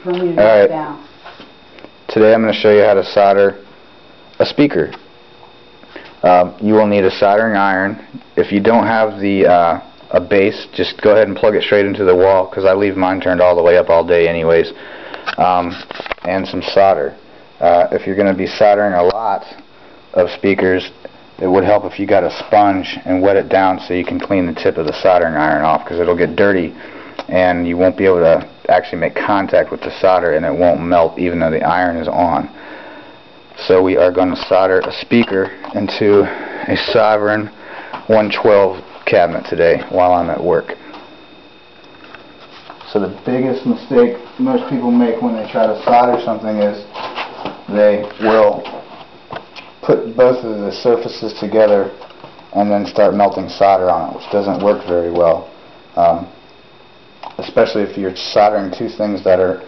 for me to knock down. Today I'm going to show you how to solder a speaker. You will need a soldering iron. If you don't have the a base, just go ahead and plug it straight into the wall, because I leave mine turned all the way up all day anyways. And some solder. If you're going to be soldering a lot of speakers, it would help if you got a sponge and wet it down so you can clean the tip of the soldering iron off, because it'll get dirty and you won't be able to actually make contact with the solder, and it won't melt even though the iron is on. So we are going to solder a speaker into a soldering 112 cabinet today while I'm at work. So the biggest mistake most people make when they try to solder something is they will put both of the surfaces together and then start melting solder on it, which doesn't work very well. Especially if you're soldering two things that are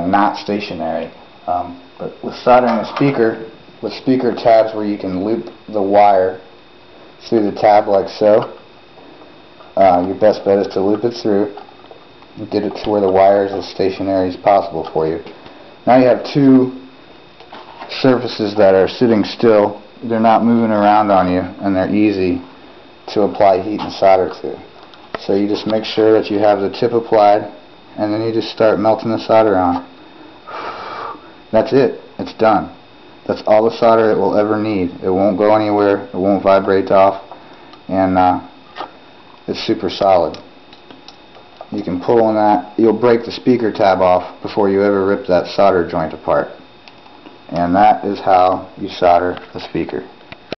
not stationary. But with soldering a speaker, with speaker tabs where you can loop the wire through the tab like so, your best bet is to loop it through and get it to where the wire is as stationary as possible for you. Now you have two surfaces that are sitting still. They're not moving around on you, and they're easy to apply heat and solder to. So you just make sure that you have the tip applied, and then you just start melting the solder on. That's it. It's done. That's all the solder it will ever need. It won't go anywhere. It won't vibrate off, and it's super solid. You can pull on that. You'll break the speaker tab off before you ever rip that solder joint apart. And that is how you solder a speaker.